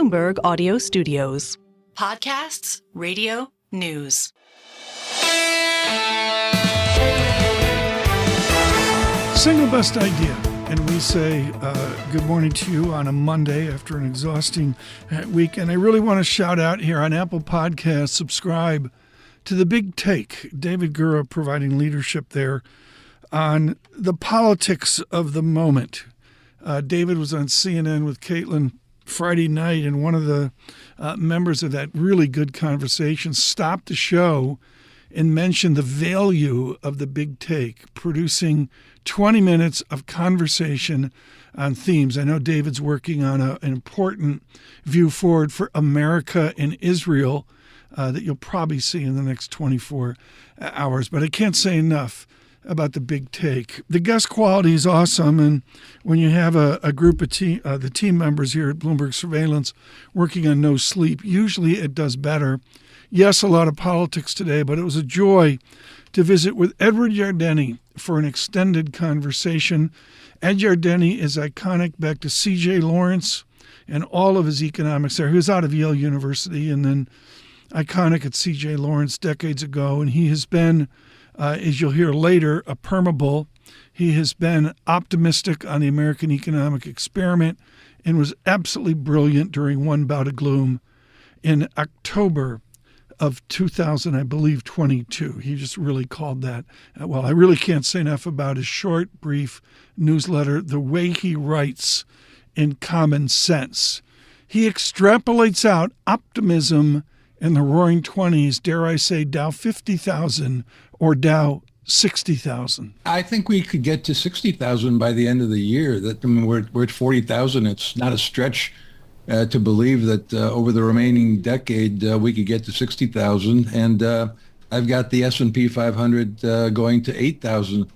Bloomberg Audio Studios. Podcasts, radio, news. Single best idea. And we say good morning to you on a Monday after an exhausting week. And I really want to shout out here on Apple Podcasts, subscribe to The Big Take. David Gura providing leadership there on the politics of the moment. David was on CNN with Caitlin Friday night, and one of the members of that really good conversation stopped the show and mentioned the value of The Big Take, producing 20 minutes of conversation on themes. I know David's working on an important view forward for America and Israel that you'll probably see in the next 24 hours, but I can't say enough about The Big Take. The guest quality is awesome, and when you have a group of the team members here at Bloomberg Surveillance working on no sleep, usually it does better. Yes, a lot of politics today, but it was a joy to visit with Ed Yardeni for an extended conversation. Ed Yardeni is iconic back to C.J. Lawrence and all of his economics there. He was out of Yale University and then iconic at C.J. Lawrence decades ago, and he has been as you'll hear later, a permabull. He has been optimistic on the American economic experiment and was absolutely brilliant during one bout of gloom in October of 2000, I believe, 22. He just really called that. Well, I really can't say enough about his short, brief newsletter, the way he writes in common sense. He extrapolates out optimism in the roaring 20s, dare I say Dow 50,000 or Dow 60,000. I think we could get to 60,000 by the end of the year. We're at 40,000. It's not a stretch to believe that over the remaining decade we could get to 60,000. And I've got the S&P 500 going to 8,000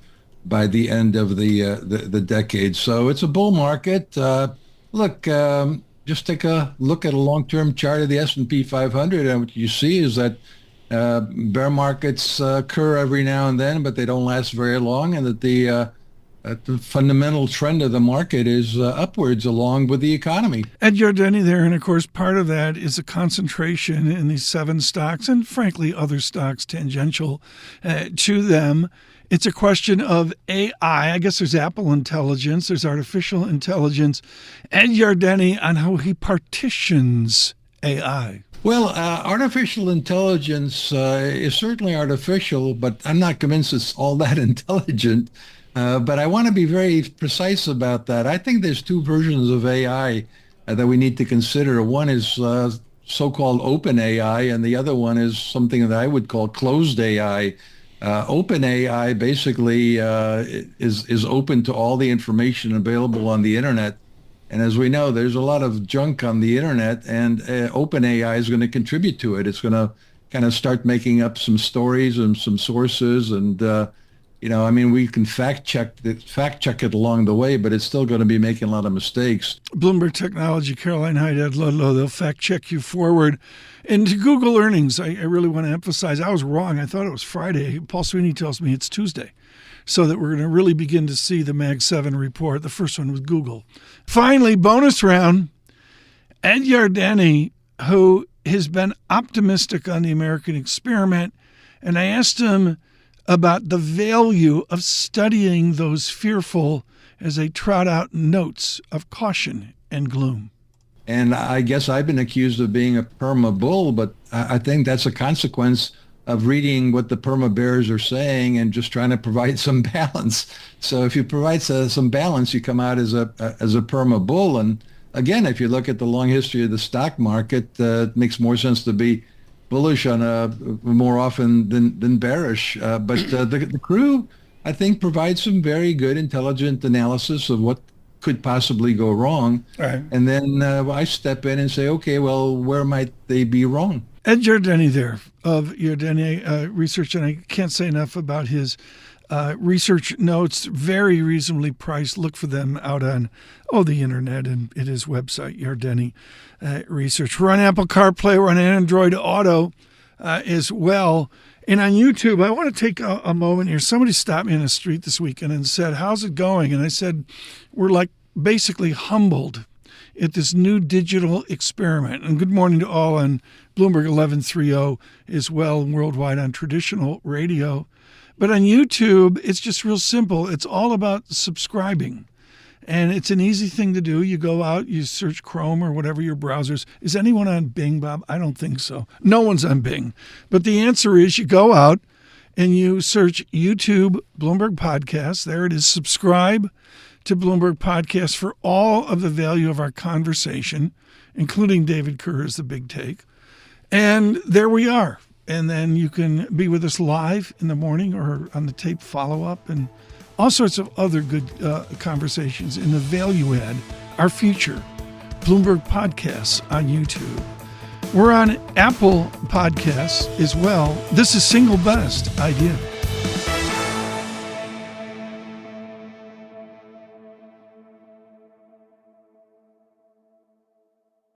by the end of the decade. So it's a bull market. Just take a look at a long-term chart of the S&P 500, and what you see is that bear markets occur every now and then, but they don't last very long, and that the fundamental trend of the market is upwards along with the economy. Ed Yardeni there, and of course part of that is a concentration in these 7 stocks, and frankly other stocks tangential to them. It's a question of AI. I guess there's Apple intelligence, there's artificial intelligence. Ed Yardeni on how he partitions AI. Well, artificial intelligence is certainly artificial, but I'm not convinced it's all that intelligent. But I want to be very precise about that. I think there's 2 versions of AI that we need to consider. One is so-called open AI, and the other one is something that I would call closed AI. Open AI basically is open to all the information available on the internet. And as we know, there's a lot of junk on the internet, and open AI is going to contribute to it. It's going to kind of start making up some stories and some sources. And, we can fact check it along the way, but it's still going to be making a lot of mistakes. Bloomberg Technology, Caroline Hyde, Ed Ludlow, they'll fact check you forward. And to Google earnings, I really want to emphasize, I was wrong. I thought it was Friday. Paul Sweeney tells me it's Tuesday. So that we're going to really begin to see the Mag 7 report. The first one was Google. Finally, bonus round, Ed Yardeni, who has been optimistic on the American experiment. And I asked him about the value of studying those fearful as they trot out notes of caution and gloom. And I guess I've been accused of being a perma bull, but I think that's a consequence of reading what the perma bears are saying and just trying to provide some balance. So if you provide some balance, you come out as a perma bull. And again, if you look at the long history of the stock market, it makes more sense to be bullish on more often than bearish. But the crew, I think, provides some very good, intelligent analysis of what could possibly go wrong. Right. And then I step in and say, okay, well, where might they be wrong? Ed Yardeni there of Yardeni Research, and I can't say enough about his research notes, very reasonably priced. Look for them out on the internet and at his website, Yardeni Research. We're on Apple CarPlay, we're on Android Auto as well. And on YouTube, I want to take a moment here. Somebody stopped me in the street this weekend and said, how's it going? And I said, we're like basically humbled at this new digital experiment. And good morning to all on Bloomberg 1130 as well, worldwide on traditional radio. But on YouTube, it's just real simple. It's all about subscribing. And it's an easy thing to do. You go out, you search Chrome or whatever your browsers. Is anyone on Bing, Bob? I don't think so. No one's on Bing. But the answer is you go out and you search YouTube Bloomberg Podcasts. There it is. Subscribe to Bloomberg Podcasts for all of the value of our conversation, including David Kerr's The Big Take. And there we are. And then you can be with us live in the morning or on the tape follow-up and all sorts of other good conversations in the value add, our future, Bloomberg Podcasts on YouTube. We're on Apple Podcasts as well. This is Single Best Idea.